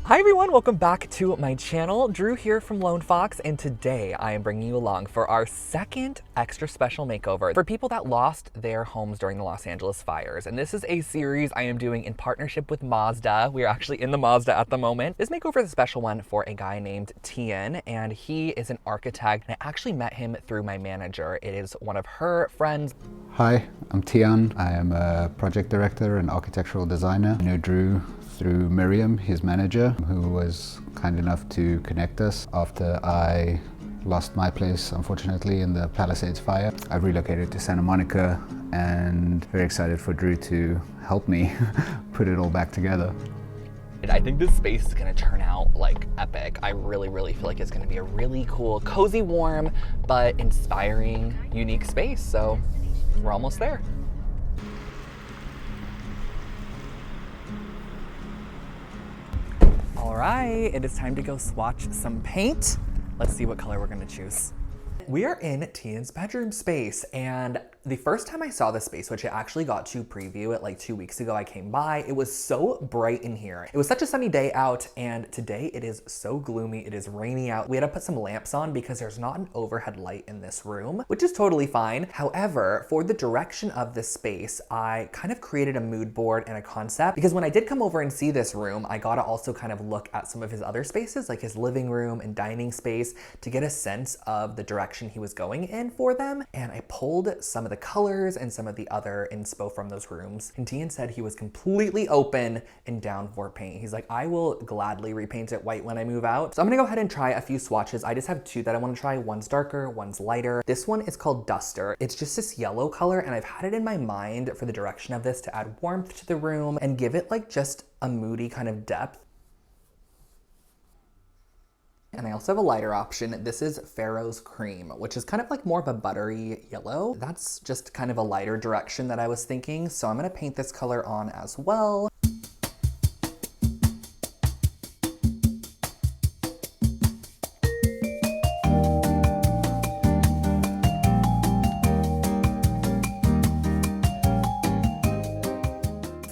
Hi everyone, welcome back to my channel. Drew here from Lone Fox, and today I am bringing you along for our second extra special makeover for people that lost their homes during the Los Angeles fires. And this is a series I am doing in partnership with Mazda. We are actually in the Mazda at the moment. This makeover is a special one for a guy named Tiaan, and he is an architect. And I actually met him through my manager. It is one of her friends. Hi, I'm Tiaan. I am a project director and architectural designer. I know Drew through Miriam, his manager, who was kind enough to connect us after I lost my place, unfortunately, in the Palisades fire. I've relocated to Santa Monica and very excited for Drew to help me put it all back together. I think this space is gonna turn out like epic. I really feel like it's gonna be a really cool, cozy, warm, but inspiring, unique space. So we're almost there. All right, it is time to go swatch some paint. Let's see what color we're gonna choose. We are in Tiaan's bedroom space, and the first time I saw this space, which I actually got to preview it like 2 weeks ago, I came by, it was so bright in here. It was such a sunny day out, and today it is so gloomy. It is rainy out. We had to put some lamps on because there's not an overhead light in this room, which is totally fine. However, for the direction of this space, I kind of created a mood board and a concept, because when I did come over and see this room, I got to also kind of look at some of his other spaces, like his living room and dining space, to get a sense of the direction he was going in for them. And I pulled some of the colors and some of the other inspo from those rooms. And Tiaan said he was completely open and down for paint. He's like, I will gladly repaint it white when I move out. So I'm gonna go ahead and try a few swatches. I just have two that I want to try. One's darker, one's lighter. This one is called Duster. It's just this yellow color, and I've had it in my mind for the direction of this to add warmth to the room and give it like just a moody kind of depth. And I also have a lighter option. This is Pharaoh's Cream, which is kind of like more of a buttery yellow. That's just kind of a lighter direction that I was thinking. So I'm gonna paint this color on as well.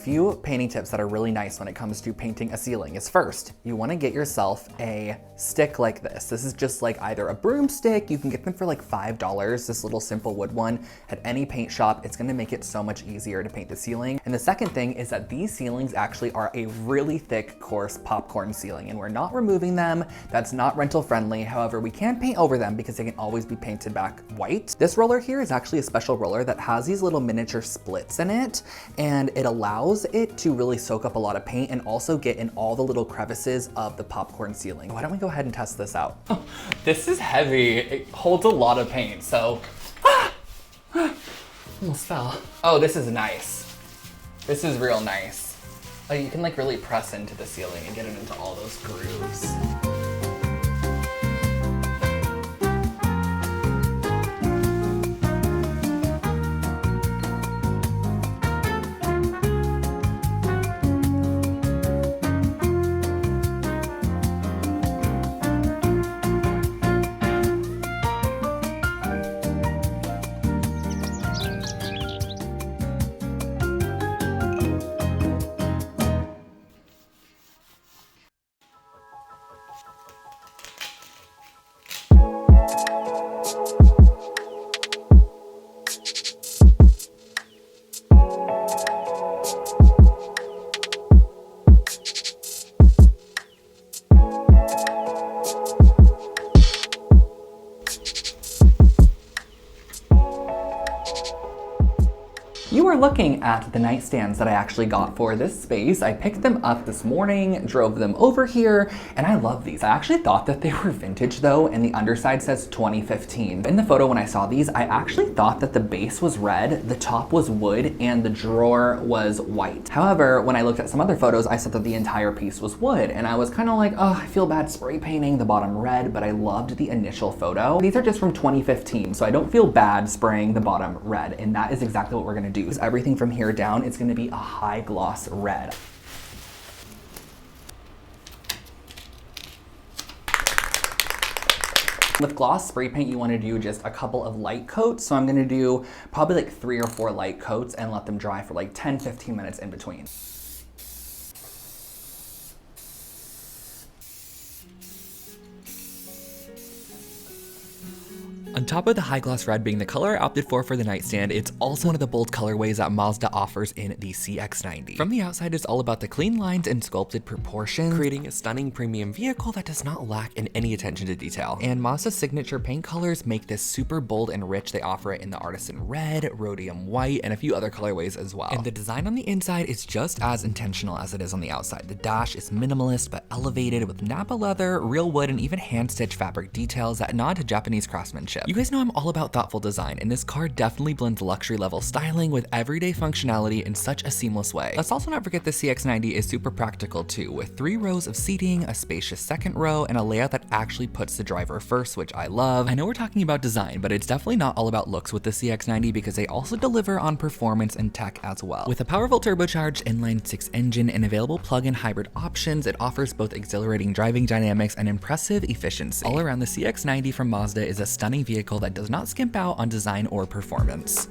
Few painting tips that are really nice when it comes to painting a ceiling is, first, you want to get yourself a stick like this. This is just like either a broomstick, you can get them for like $5, this little simple wood one at any paint shop. It's going to make it so much easier to paint the ceiling. And the second thing is that these ceilings actually are a really thick, coarse popcorn ceiling, and we're not removing them. That's not rental friendly. However, we can paint over them because they can always be painted back white. This roller here is actually a special roller that has these little miniature splits in it, and it allows it to really soak up a lot of paint and also get in all the little crevices of the popcorn ceiling. Why don't we go ahead and test this out? Oh, this is heavy. It holds a lot of paint, so almost fell. Oh, this is nice. This is real nice. Oh, you can like really press into the ceiling and get it into all those grooves. You are looking at the nightstands that I actually got for this space. I picked them up this morning, drove them over here, and I love these. I actually thought that they were vintage though, and the underside says 2015. In the photo when I saw these, I actually thought that the base was red, the top was wood, and the drawer was white. However, when I looked at some other photos, I saw that the entire piece was wood, and I was kind of like, oh, I feel bad spray painting the bottom red, but I loved the initial photo. These are just from 2015, so I don't feel bad spraying the bottom red, and that is exactly what we're gonna do. Everything from here down, it's gonna be a high gloss red. With gloss spray paint, you want to do just a couple of light coats. So I'm going to do probably like 3 or 4 light coats and let them dry for like 10-15 minutes in between. On top of the high gloss red being the color I opted for the nightstand, it's also one of the bold colorways that Mazda offers in the CX-90. From the outside, it's all about the clean lines and sculpted proportions, creating a stunning premium vehicle that does not lack in any attention to detail. And Mazda's signature paint colors make this super bold and rich. They offer it in the artisan red, rhodium white, and a few other colorways as well. And the design on the inside is just as intentional as it is on the outside. The dash is minimalist but elevated with Napa leather, real wood, and even hand-stitched fabric details that nod to Japanese craftsmanship. You guys know I'm all about thoughtful design, and this car definitely blends luxury level styling with everyday functionality in such a seamless way. Let's also not forget the CX-90 is super practical too, with 3 rows of seating, a spacious second row, and a layout that actually puts the driver first, which I love. I know we're talking about design, but it's definitely not all about looks with the CX-90 because they also deliver on performance and tech as well. With a powerful turbocharged inline-6 engine and available plug-in hybrid options, it offers both exhilarating driving dynamics and impressive efficiency. All around, the CX-90 from Mazda is a stunning vehicle that does not skimp out on design or performance.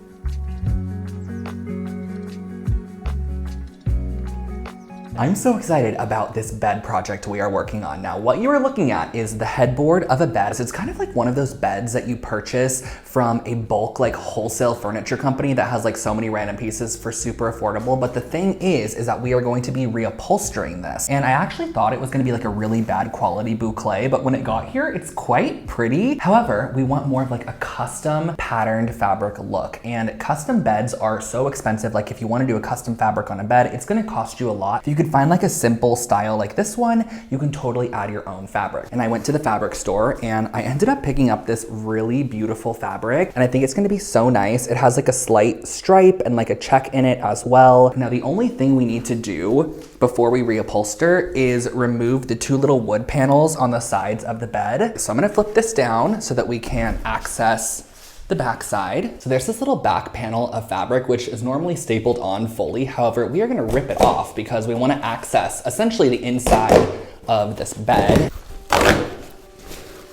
I'm so excited about this bed project we are working on. Now, what you are looking at is the headboard of a bed. So it's kind of like one of those beds that you purchase from a bulk, like wholesale furniture company that has like so many random pieces for super affordable. But the thing is that we are going to be reupholstering this. And I actually thought it was gonna be like a really bad quality boucle, but when it got here, it's quite pretty. However, we want more of like a custom patterned fabric look. And custom beds are so expensive. Like if you wanna do a custom fabric on a bed, it's gonna cost you a lot. If you could find like a simple style like this one, you can totally add your own fabric. And I went to the fabric store and I ended up picking up this really beautiful fabric, and I think it's gonna be so nice. It has like a slight stripe and like a check in it as well. Now the only thing we need to do before we reupholster is remove the 2 little wood panels on the sides of the bed. So I'm gonna flip this down so that we can access the back side. So there's this little back panel of fabric which is normally stapled on fully. However, we are gonna rip it off because we wanna access essentially the inside of this bed.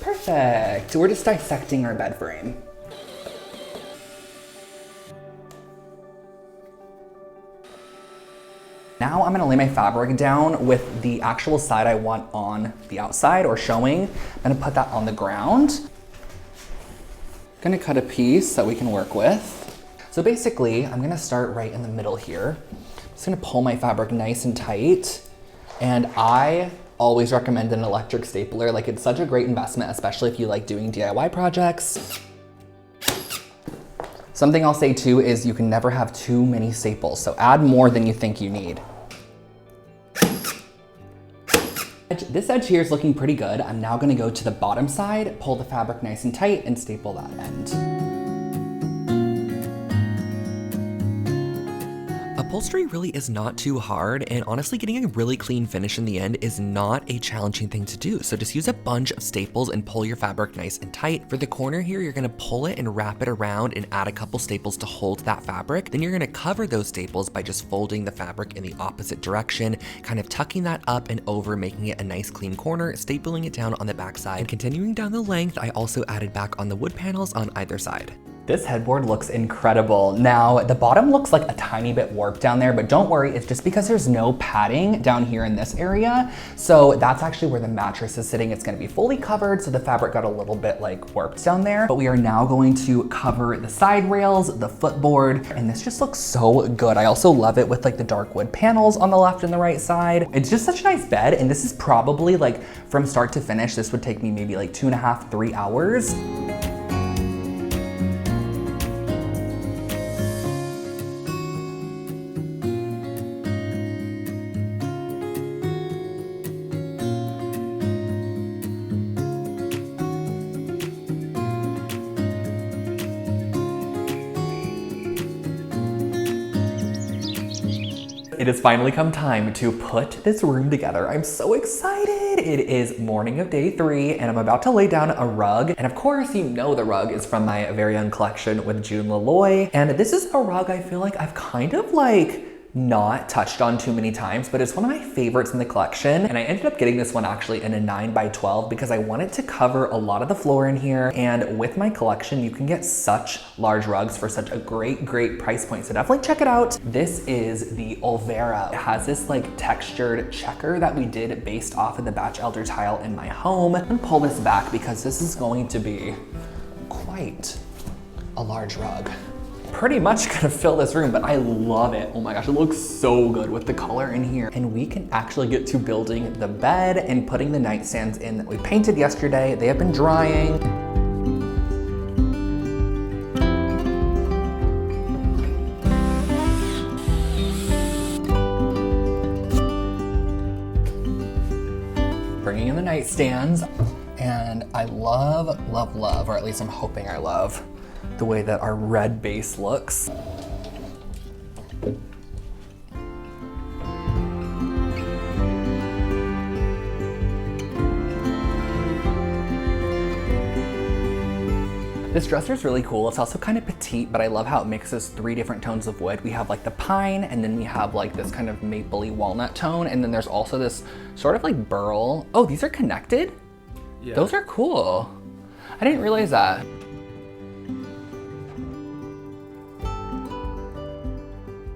Perfect. We're just dissecting our bed frame. Now I'm gonna lay my fabric down with the actual side I want on the outside or showing. I'm gonna put that on the ground. Gonna cut a piece that we can work with. So basically, I'm gonna start right in the middle here. I'm just gonna pull my fabric nice and tight. And I always recommend an electric stapler. Like it's such a great investment, especially if you like doing DIY projects. Something I'll say too is you can never have too many staples. So add more than you think you need. This edge here is looking pretty good. I'm now gonna go to the bottom side, pull the fabric nice and tight, and staple that end. Upholstery really is not too hard, and honestly getting a really clean finish in the end is not a challenging thing to do. So just use a bunch of staples and pull your fabric nice and tight. For the corner here, you're gonna pull it and wrap it around and add a couple staples to hold that fabric. Then you're gonna cover those staples by just folding the fabric in the opposite direction, kind of tucking that up and over, making it a nice clean corner, stapling it down on the back side. And continuing down the length, I also added back on the wood panels on either side. This headboard looks incredible. Now, the bottom looks like a tiny bit warped down there, but don't worry, it's just because there's no padding down here in this area. So that's actually where the mattress is sitting. It's gonna be fully covered, so the fabric got a little bit like warped down there. But we are now going to cover the side rails, the footboard, and this just looks so good. I also love it with like the dark wood panels on the left and the right side. It's just such a nice bed, and this is probably like from start to finish, this would take me maybe like 2.5, 3 hours. It has finally come time to put this room together. I'm so excited. It is morning of day 3 and I'm about to lay down a rug. And of course, you know the rug is from my very own collection with June Laloy. And this is a rug I feel like I've kind of like not touched on too many times, but it's one of my favorites in the collection. And I ended up getting this one actually in a 9x12 because I wanted to cover a lot of the floor in here. And with my collection, you can get such large rugs for such a great price point. So definitely check it out. This is the Olvera. It has this like textured checker that we did based off of the Batch Elder tile in my home. I'm gonna pull this back because this is going to be quite quite a large rug. Pretty much gonna fill this room, but I love it. Oh my gosh, it looks so good with the color in here. And we can actually get to building the bed and putting the nightstands in that we painted yesterday. They have been drying. Bringing in the nightstands. And I love, love, love, or at least I'm hoping I love, the way that our red base looks. This dresser is really cool. It's also kind of petite, but I love how it mixes 3 different tones of wood. We have like the pine, and then we have like this kind of mapley walnut tone, and then there's also this sort of like burl. Oh, these are connected? Yeah. Those are cool. I didn't realize that.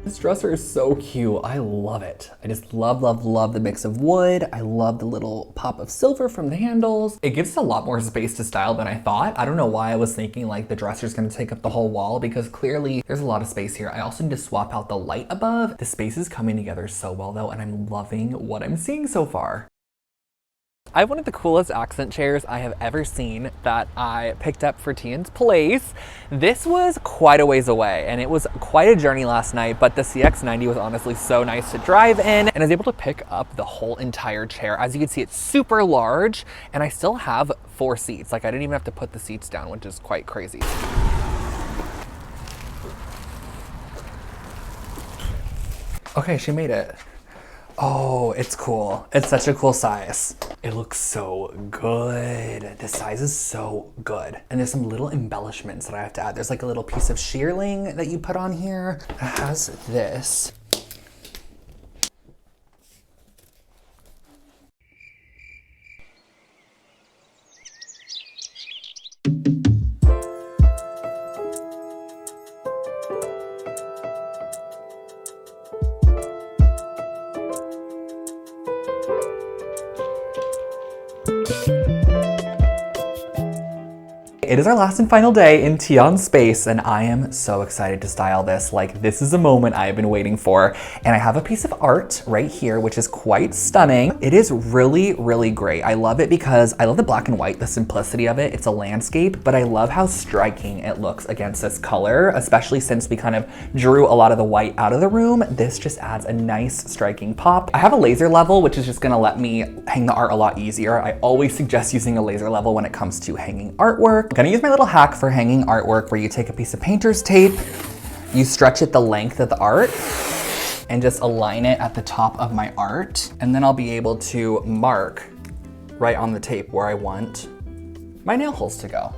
This dresser is so cute. I love it. I just love, love, love the mix of wood. I love the little pop of silver from the handles. It gives us a lot more space to style than I thought. I don't know why I was thinking like the dresser's gonna take up the whole wall, because clearly there's a lot of space here. I also need to swap out the light above. The space is coming together so well though, and I'm loving what I'm seeing so far. I have one of the coolest accent chairs I have ever seen that I picked up for Tiaan's place. This was quite a ways away, and it was quite a journey last night, but the CX-90 was honestly so nice to drive in, and I was able to pick up the whole entire chair. As you can see, it's super large, and I still have 4 seats. Like, I didn't even have to put the seats down, which is quite crazy. Okay, she made it. Oh, it's cool. It's such a cool size. It looks so good. The size is so good. And there's some little embellishments that I have to add. There's like a little piece of shearling that you put on here. It has this. It is our last and final day in Tiaan's space, and I am so excited to style this. Like, this is a moment I have been waiting for. And I have a piece of art right here, which is quite stunning. It is really, really great. I love it because I love the black and white, the simplicity of it. It's a landscape, but I love how striking it looks against this color, especially since we kind of drew a lot of the white out of the room. This just adds a nice striking pop. I have a laser level, which is just gonna let me hang the art a lot easier. I always suggest using a laser level when it comes to hanging artwork. I'm gonna use my little hack for hanging artwork, where you take a piece of painter's tape, you stretch it the length of the art, and just align it at the top of my art. And then I'll be able to mark right on the tape where I want my nail holes to go.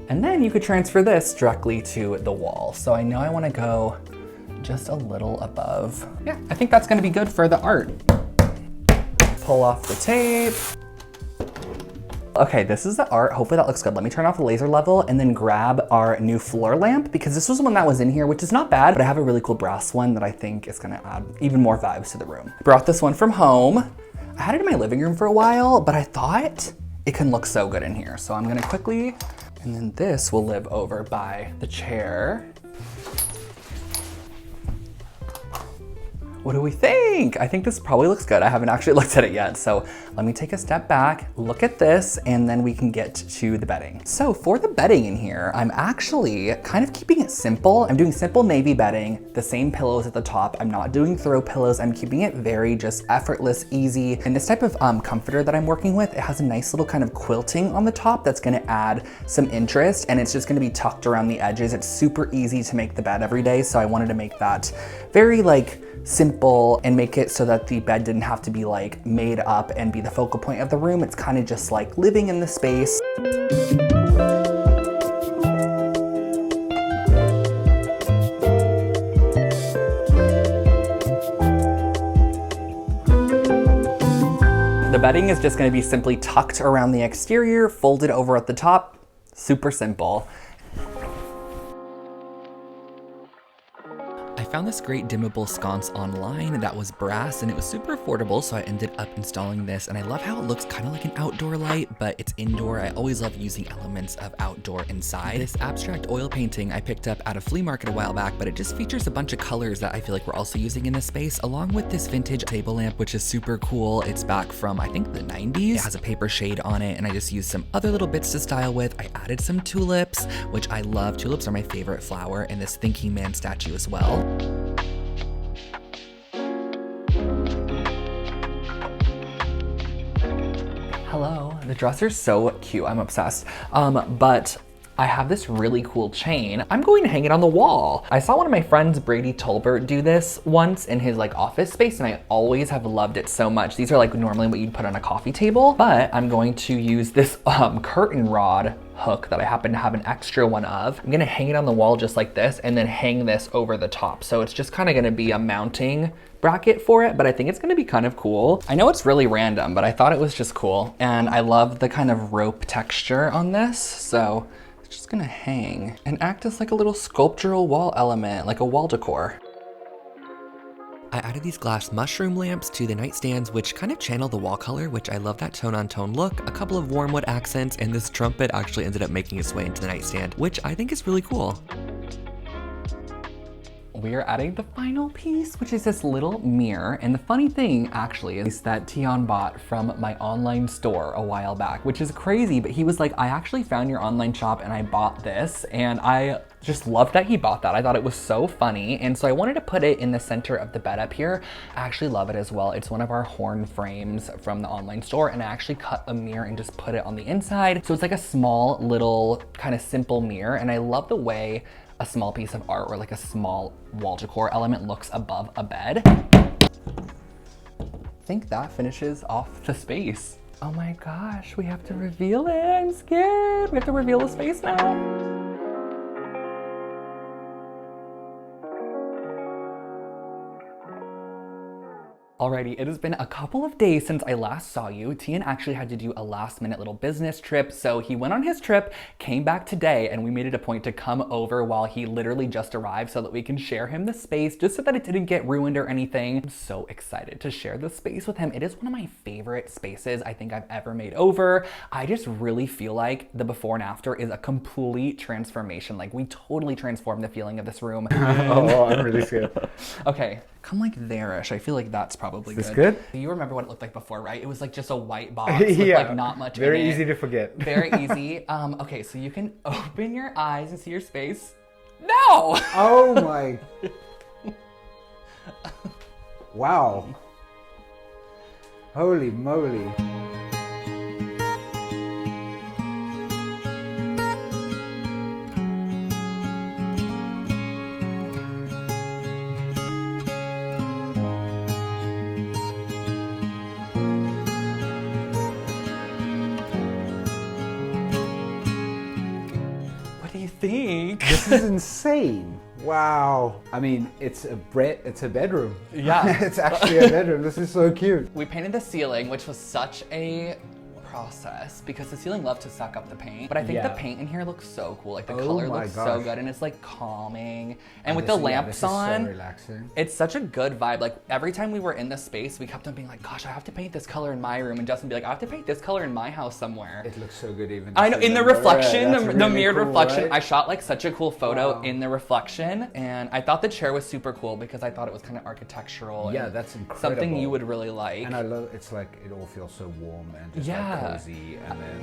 And then you could transfer this directly to the wall. So I know I wanna go just a little above. Yeah, I think that's gonna be good for the art. Pull off the tape. Okay, this is the art. Hopefully that looks good. Let me turn off the laser level and then grab our new floor lamp, because this was the one that was in here, which is not bad, but I have a really cool brass one that I think is gonna add even more vibes to the room. Brought this one from home. I had it in my living room for a while, but I thought it can look so good in here. So I'm gonna quickly, and then this will live over by the chair. What do we think? I think this probably looks good. I haven't actually looked at it yet. So let me take a step back, look at this, and then we can get to the bedding. So for the bedding in here, I'm actually kind of keeping it simple. I'm doing simple navy bedding, the same pillows at the top. I'm not doing throw pillows. I'm keeping it very just effortless, easy. And this type of comforter that I'm working with, it has a nice little kind of quilting on the top that's gonna add some interest, and it's just gonna be tucked around the edges. It's super easy to make the bed every day. So I wanted to make that very like simple and make it so that the bed didn't have to be like made up and be the focal point of the room. It's kind of just like living in the space. The bedding is just going to be simply tucked around the exterior, folded over at the top. Super simple. I found this great dimmable sconce online that was brass and it was super affordable, so I ended up installing this, and I love how it looks kind of like an outdoor light, but it's indoor. I always love using elements of outdoor inside. This abstract oil painting I picked up at a flea market a while back, but it just features a bunch of colors that I feel like we're also using in this space, along with this vintage table lamp, which is super cool. It's back from, I think, the 90s. It has a paper shade on it, and I just used some other little bits to style with. I added some tulips, which I love. Tulips are my favorite flower, and this thinking man statue as well. Hello, the dresser's so cute, I'm obsessed. But I have this really cool chain. I'm going to hang it on the wall. I saw one of my friends, Brady Tolbert, do this once in his like office space, and I always have loved it so much. These are like normally what you'd put on a coffee table, but I'm going to use this curtain rod hook that I happen to have an extra one of. I'm gonna hang it on the wall just like this, and then hang this over the top. So it's just kind of gonna be a mounting bracket for it, but I think it's gonna be kind of cool. I know it's really random, but I thought it was just cool. And I love the kind of rope texture on this. So it's just gonna hang and act as like a little sculptural wall element, like a wall decor. I added these glass mushroom lamps to the nightstands, which kind of channel the wall color, which I love that tone-on-tone look, a couple of warm wood accents, and this trumpet actually ended up making its way into the nightstand, which I think is really cool. We are adding the final piece, which is this little mirror. And the funny thing actually is that Tiaan bought from my online store a while back, which is crazy, but he was like, I actually found your online shop and I bought this, and I just loved that he bought that. I thought it was so funny. And so I wanted to put it in the center of the bed up here. I actually love it as well. It's one of our horn frames from the online store, and I actually cut a mirror and just put it on the inside. So it's like a small little kind of simple mirror, and I love the way a small piece of art or like a small wall decor element looks above a bed. I think that finishes off the space. Oh my gosh, we have to reveal it. I'm scared. We have to reveal the space now. Alrighty, it has been a couple of days since I last saw you. Tiaan actually had to do a last minute little business trip, so he went on his trip, came back today, and we made it a point to come over while he literally just arrived so that we can share him the space, just so that it didn't get ruined or anything. I'm so excited to share the space with him. It is one of my favorite spaces I think I've ever made over. I just really feel like the before and after is a complete transformation. Like, we totally transformed the feeling of this room. Oh, I'm really scared. Okay. Come like there-ish. I feel like that's probably Is this good. good? You remember what it looked like before, right? It was like just a white box with like not much very in it. easy to forget. Very easy. Okay, so you can open your eyes and see your space. No! Oh my. Wow. Holy moly. Think. This is insane. Wow. I mean, it's a bedroom. Yeah. It's actually a bedroom. This is so cute. We painted the ceiling, which was such a process because the ceiling loved to suck up the paint, but I think the paint in here looks so cool. Like the color looks so good, and it's like calming, and with the lamps on, so relaxing. It's such a good vibe. Like every time we were in the space, we kept on being like, gosh, I have to paint this color in my room, and Justin would be like, I have to paint this color in my house somewhere. It looks so good even. I know, in the reflection, yeah, the really mirrored cool, reflection. right? I shot like such a cool photo in the reflection, and I thought the chair was super cool because I thought it was kind of architectural. Yeah, and that's incredible. something you would really like. And I love, it's like, it all feels so warm and just like cozy, and then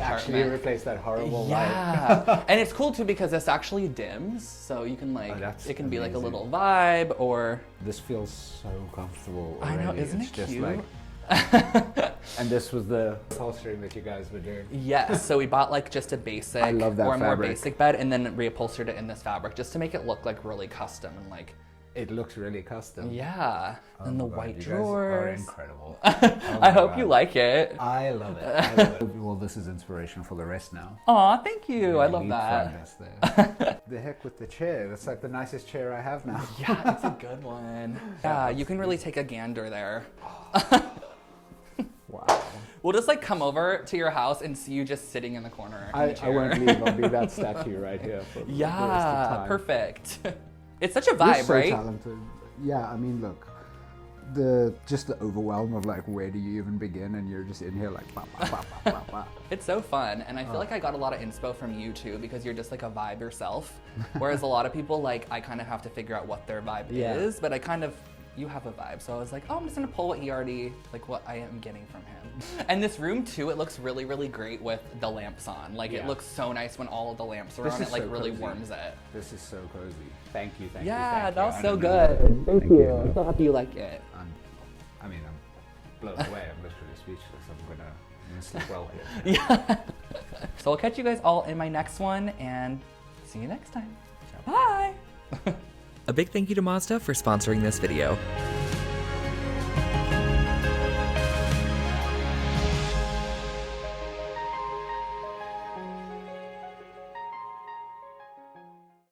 actually replace that horrible light. And it's cool too because this actually dims, so you can like, it can be like a amazing. little vibe or... This feels so comfortable I know, already. isn't It's it just cute? like, and this was the upholstering that you guys were doing. Yes, so we bought like just a basic I love that or a more fabric. basic bed and then reupholstered it in this fabric just to make it look like really custom and like It looks really custom. Yeah. Oh And the my God, white you guys are drawers. incredible. I hope you like it. I love it. I love it. Well, this is inspiration for the rest now. Aw, thank you. I love Leapfrog that. us there. The heck with the chair. That's like the nicest chair I have now. Yeah, it's a good one. Yeah, you can really take a gander there. Wow. We'll just like come over to your house and see you just sitting in the corner. In the I chair. won't leave. I'll be that statue right here for the rest of Yeah, time. perfect. It's such a You're vibe, so right? talented. Yeah, I mean, look, just the overwhelm of like, where do you even begin? And you're just in here like, bah, bah, bah, bah, bah, bah. It's so fun, and I feel like I got a lot of inspo from you too, because you're just like a vibe yourself. Whereas a lot of people, like, I kind of have to figure out what their vibe Yeah. is, but you have a vibe. So I was like, oh, I'm just gonna pull what he already, like what I am getting from him. And this room too, it looks really, really great with the lamps on. Like it Yeah. looks so nice when all of the lamps are This on. is It like so really cozy. warms it. This is so cozy. Thank you, thank you, Yeah, thank that you. was I so don't know. good. Thank Thank you. you. I'm so happy you like it. I'm blown away. I'm literally speechless. I'm gonna sleep well here. Yeah. So I'll catch you guys all in my next one, and see you next time. Bye. A big thank you to Mazda for sponsoring this video.